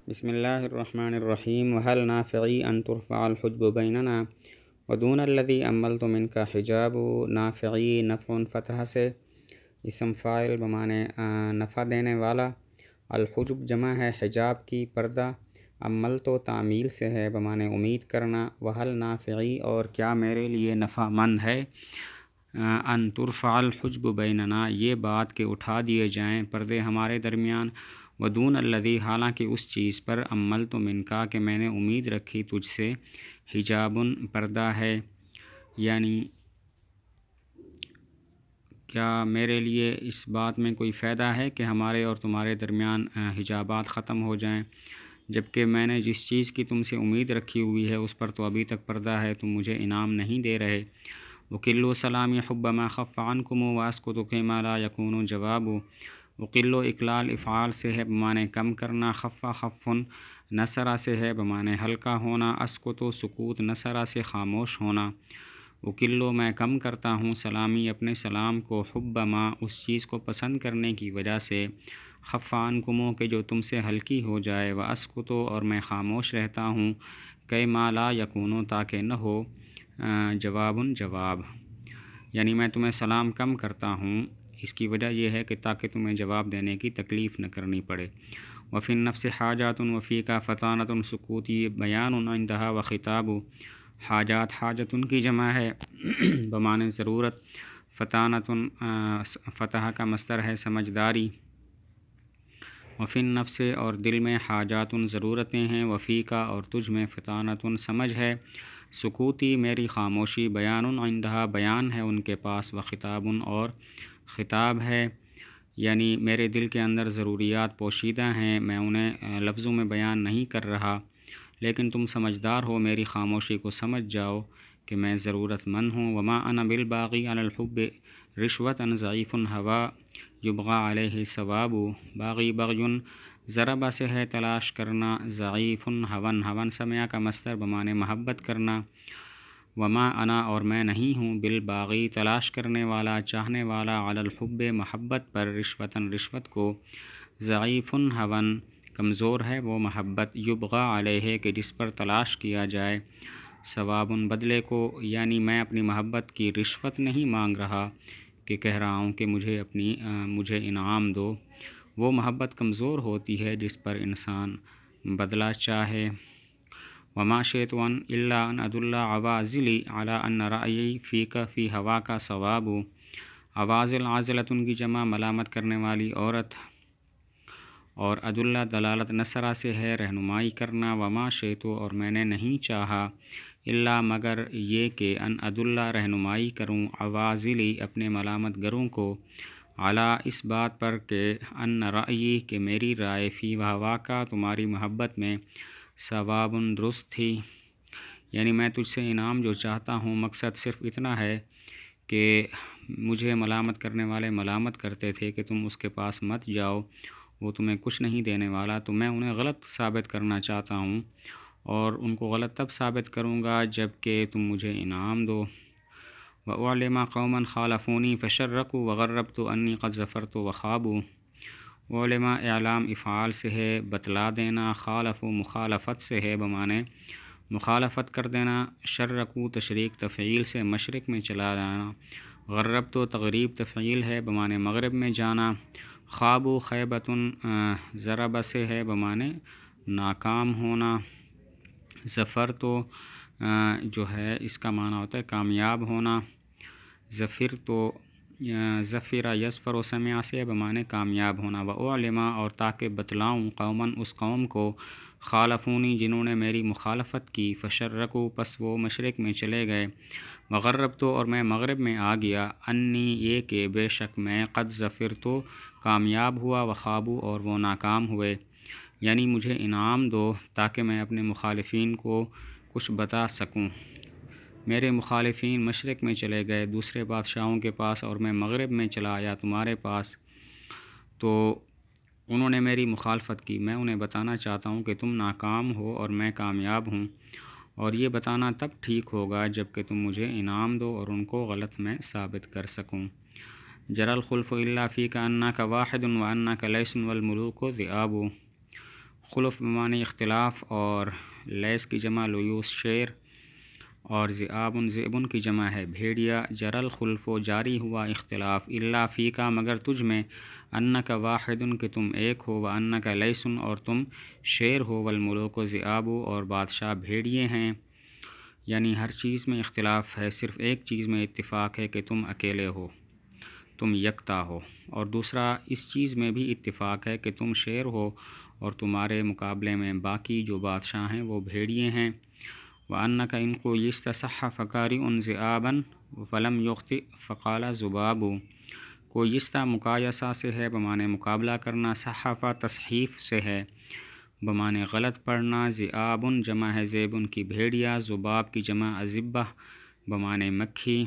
بسم اللہ الرحمن الرحیم وهل نافعی ان ترفع الحجب بیننا ودون الذی عملت منک حجاب نافعی نفع فتح سے اسم فاعل بمعنی نفع دینے والا، الحجب جمع ہے حجاب کی پردہ، عمل تو تعمیل سے ہے بمعنی امید کرنا، وہل نافعی اور کیا میرے لیے نفع مند ہے، ان ترفع الحجب بیننا یہ بات کہ اٹھا دیے جائیں پردے ہمارے درمیان، ودون الذی حالانکہ اس چیز پر عملت منکا کہ میں نے امید رکھی تجھ سے، حجابن پردہ ہے، یعنی کیا میرے لیے اس بات میں کوئی فائدہ ہے کہ ہمارے اور تمہارے درمیان حجابات ختم ہو جائیں، جبکہ میں نے جس چیز کی تم سے امید رکھی ہوئی ہے اس پر تو ابھی تک پردہ ہے، تم مجھے انعام نہیں دے رہے۔ وکلو سلامی حب ما خف عنکم واسکت ما لا یکون جواب، وکلو اقلال افعال سے ہے بمعنی کم کرنا، خفا خفن نصرہ سے ہے بمعنی ہلکا ہونا، اسکتو سکوت نصرہ سے خاموش ہونا، وکلو میں کم کرتا ہوں سلامی اپنے سلام کو، حب ما اس چیز کو پسند کرنے کی وجہ سے، خفا عنکم کہ جو تم سے ہلکی ہو جائے، واسکتو اور میں خاموش رہتا ہوں، کہ ما لا یکون تاکہ نہ ہو جواب، یعنی میں تمہیں سلام کم کرتا ہوں اس کی وجہ یہ ہے کہ تاکہ تمہیں جواب دینے کی تکلیف نہ کرنی پڑے۔ وفی النفس حاجات وفی کا فتانۃ سکوتی بیان عندہا و خطاب، حاجات حاجت کی جمع ہے بمعنی ضرورت، فتانۃ فتح کا مصدر ہے سمجھداری، وفی النفس اور دل میں حاجات ضرورتیں ہیں، وفی کا اور تجھ میں فتانۃ سمجھ ہے، سکوتی میری خاموشی، بیان عندہا بیان ہے ان کے پاس، و خطاب اور خطاب ہے، یعنی میرے دل کے اندر ضروریات پوشیدہ ہیں، میں انہیں لفظوں میں بیان نہیں کر رہا، لیکن تم سمجھدار ہو، میری خاموشی کو سمجھ جاؤ کہ میں ضرورت مند ہوں۔ وما انا بالباغی علی الحب رشوۃ ضعیف ہوا یبغى علیہ ثواب، باغی بغیٌ ضربہ سے ہے تلاش کرنا، ضعیف ہون سمع کا مصدر بمعنی محبت کرنا، وما انا اور میں نہیں ہوں، بالباغی تلاش کرنے والا چاہنے والا، علی الحب محبت پر، رشوت کو، ضعیف ہون کمزور ہے وہ محبت، یبغى علیہ کہ جس پر تلاش کیا جائے، ثواب بدلے کو، یعنی میں اپنی محبت کی رشوت نہیں مانگ رہا کہ کہہ رہا ہوں کہ مجھے انعام دو، وہ محبت کمزور ہوتی ہے جس پر انسان بدلہ چاہے۔ وما شئت الا ان ادل عوازلی علی ان رأیی فیک فی ہوا کا ثواب، عوازل عازلۃ کی جمع ملامت کرنے والی عورت، اور ادلہ دلالت نصرہ سے ہے رہنمائی کرنا، وما شئت اور میں نے نہیں چاہا، الا مگر یہ کہ ان ادلہ رہنمائی کروں، عوازلی اپنے ملامت گروں کو، علی اس بات پر کہ ان رأیی کہ میری رائے، فی ہوا کا تمہاری محبت میں، ثواب درست تھی، یعنی میں تجھ سے انعام جو چاہتا ہوں مقصد صرف اتنا ہے کہ مجھے ملامت کرنے والے ملامت کرتے تھے کہ تم اس کے پاس مت جاؤ، وہ تمہیں کچھ نہیں دینے والا، تو میں انہیں غلط ثابت کرنا چاہتا ہوں، اور ان کو غلط تب ثابت کروں گا جب کہ تم مجھے انعام دو۔ وَأُعْلِمَ قَوْمًا خَالَفُونِي فَشَرَّكُوا وَغَرَّبْتُ أَنِّي قَدْ ظَفَرْتُ وَخَابُوا، علماء اعلام افعال سے ہے بتلا دینا، خالف و مخالفت سے ہے بمعنی مخالفت کر دینا، شرکو تشریک تفعیل سے مشرق میں چلا جانا، غرب تو تغریب تفعیل ہے بمعنی مغرب میں جانا، خواب خیبتن ضرب سے ہے بمعنی ناکام ہونا، ظفر تو جو ہے اس کا معنی ہوتا ہے کامیاب ہونا، ظفر تو ظفر یظفر و سمع سے بمعنی کامیاب ہونا، و علما اور تاکہ بتلاؤں، قوماً اس قوم کو، خالفونی جنہوں نے میری مخالفت کی، فشرکو پس وہ مشرق میں چلے گئے، وغرب تو اور میں مغرب میں آ گیا، انی یہ کہ بے شک میں، قد ظفر تو کامیاب ہوا، وخابو اور وہ ناکام ہوئے، یعنی مجھے انعام دو تاکہ میں اپنے مخالفین کو کچھ بتا سکوں۔ میرے مخالفین مشرق میں چلے گئے دوسرے بادشاہوں کے پاس، اور میں مغرب میں چلا آیا تمہارے پاس، تو انہوں نے میری مخالفت کی، میں انہیں بتانا چاہتا ہوں کہ تم ناکام ہو اور میں کامیاب ہوں، اور یہ بتانا تب ٹھیک ہوگا جب کہ تم مجھے انعام دو اور ان کو غلط میں ثابت کر سکوں۔ جرى الخلف الا فيك انك واحد وانك ليس والملوك ذئاب، خلف بمعنی اختلاف، اور لیس کی جمع لیوس شیر، اور ذئب کی جمع ہے بھیڑیا۔ جرل خلف و جاری ہوا اختلاف، الا فی کا مگر تجھ میں، انک واحد کہ تم ایک ہو، و انک لیسن اور تم شیر ہو، والملوک ذئاب اور بادشاہ بھیڑیے ہیں۔ یعنی ہر چیز میں اختلاف ہے، صرف ایک چیز میں اتفاق ہے کہ تم اکیلے ہو، تم یکتا ہو، اور دوسرا اس چیز میں بھی اتفاق ہے کہ تم شیر ہو اور تمہارے مقابلے میں باقی جو بادشاہ ہیں وہ بھیڑیے ہیں۔ وَأَنَّكَ إِن قُوِّسْتَ صَحَّ فَقَارِئٌ ذِئَابًا فَلَمْ يُخْطِئْ فَقَالَ ذُبَابُ۔ کوئستہ مقایسہ سے ہے بمعنی مقابلہ کرنا، صحفہ تصحیف سے ہے بمعنی غلط پڑھنا، ذئاب جمع ہے ذئب کی بھیڑیا، ذباب کی جمع اذبہ بمعنی مکھی۔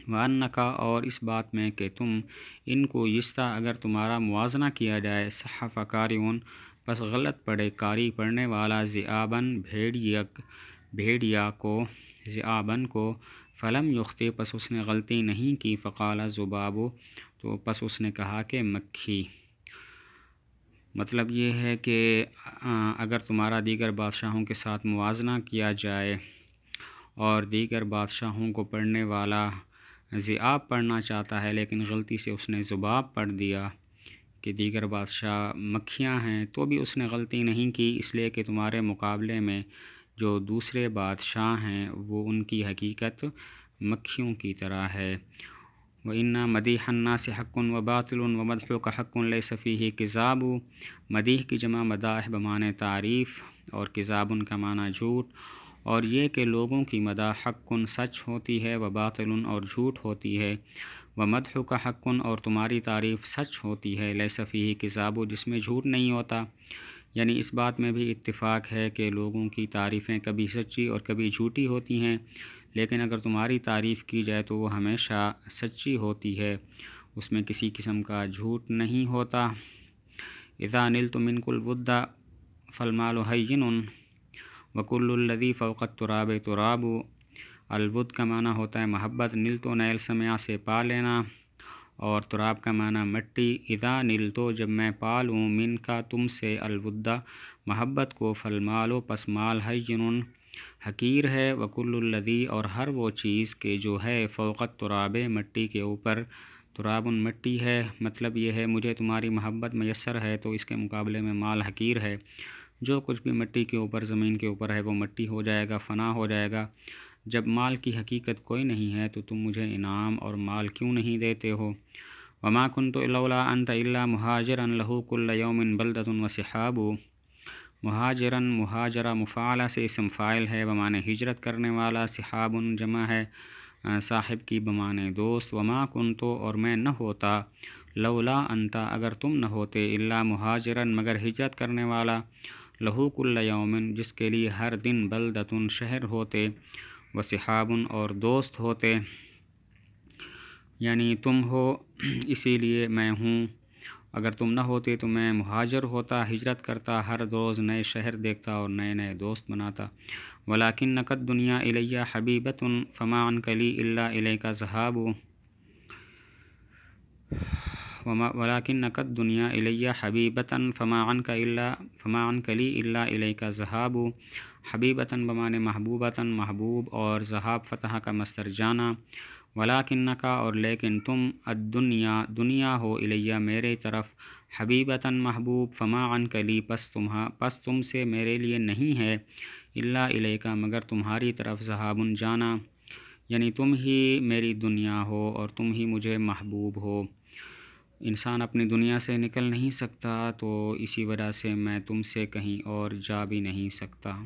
وَأَنَّكَ اور اس بات میں کہ تم، ان کو یستہ اگر تمہارا موازنہ کیا جائے، صحف قارئون پس غلط پڑھے قاری پڑھنے والا، ذئاباً بھیڑیا کو، ذئاباً کو، فلم یخطئ پس اس نے غلطی نہیں کی، فقال ذباب تو پس اس نے کہا کہ مکھی۔ مطلب یہ ہے کہ اگر تمہارا دیگر بادشاہوں کے ساتھ موازنہ کیا جائے اور دیگر بادشاہوں کو پڑھنے والا ذئاب پڑھنا چاہتا ہے لیکن غلطی سے اس نے ذباب پڑھ دیا کہ دیگر بادشاہ مکھیاں ہیں، تو بھی اس نے غلطی نہیں کی، اس لیے کہ تمہارے مقابلے میں جو دوسرے بادشاہ ہیں وہ ان کی حقیقت مکھیوں کی طرح ہے۔ وَإِنَّ مَدِيحَ النَّاسِ حَقٌّ وَبَاطِلٌ وَمَدْحُكَ حَقٌّ لَيْسَ فِيهِ كِذَابٌ۔ مدیح کی جمع مداح بمعنی تعریف، اور کذاب کا معنی جھوٹ، اور یہ کہ لوگوں کی مدح حق سچ ہوتی ہے، وباطل اور جھوٹ ہوتی ہے، ومدحک حق اور تمہاری تعریف سچ ہوتی ہے، لیس فیہ کذاب جس میں جھوٹ نہیں ہوتا۔ یعنی اس بات میں بھی اتفاق ہے کہ لوگوں کی تعریفیں کبھی سچی اور کبھی جھوٹی ہوتی ہیں، لیکن اگر تمہاری تعریف کی جائے تو وہ ہمیشہ سچی ہوتی ہے، اس میں کسی قسم کا جھوٹ نہیں ہوتا۔ اذا نلت منک الود فالمال ہین وکل الذی فوق التراب تراب۔ الود کا معنی ہوتا ہے محبت، نلتو نیل سمیا سے پا لینا، اور تراب کا معنی مٹی۔ اذا نلتو جب میں پا لوں، من کا تم سے، الودہ محبت کو، فالمالو پس مال ہین حقیر ہے، وکل الذی اور ہر وہ چیز کہ جو ہے، فوق التراب مٹی کے اوپر، تراب مٹی ہے۔ مطلب یہ ہے مجھے تمہاری محبت میسر ہے تو اس کے مقابلے میں مال حقیر ہے، جو کچھ بھی مٹی کے اوپر، زمین کے اوپر ہے وہ مٹی ہو جائے گا، فنا ہو جائے گا۔ جب مال کی حقیقت کوئی نہیں ہے تو تم مجھے انعام اور مال کیوں نہیں دیتے ہو؟ وما كنت لولا انت الا مہاجرا له كل يوم بلدة وسحاب۔ مہاجرن مہاجرہ مفعلہ سے اسم فاعل ہے بمعنی ہجرت کرنے والا، سحاب جمع ہے صاحب کی بمعنی دوست۔ وما کنت اور میں نہ ہوتا، لولا انت اگر تم نہ ہوتے، الا مہاجرن مگر ہجرت کرنے والا، لہو کل یوم جس کے لیے ہر دن، بلدتن شہر ہوتے، وصحاب اور دوست ہوتے، یعنی تم ہو اسی لیے میں ہوں، اگر تم نہ ہوتے تو میں مہاجر ہوتا، ہجرت کرتا، ہر روز نئے شہر دیکھتا اور نئے نئے دوست بناتا۔ ولیکنک الدنیا الی حبیبۃ فما عنک لی الا الیک ذہاب۔ ولیکنک الدنیا الی حبیبۃ فما عنک لی الا الیک ذہاب۔ حبیبۃ بمعنی محبوبۃ محبوب، اور ذہاب فتح کا مصدر جانا۔ ولیکنک اور لیکن تم، الدنیا دنیا ہو، الیہ میرے طرف، حبیبۃ محبوب، فما عنک لی پس تم سے میرے لیے نہیں ہے، الا الیک مگر تمہاری طرف، ذہاب جانا، یعنی تم ہی میری دنیا ہو اور تم ہی مجھے محبوب ہو۔ انسان اپنی دنیا سے نکل نہیں سکتا، تو اسی وجہ سے میں تم سے کہیں اور جا بھی نہیں سکتا۔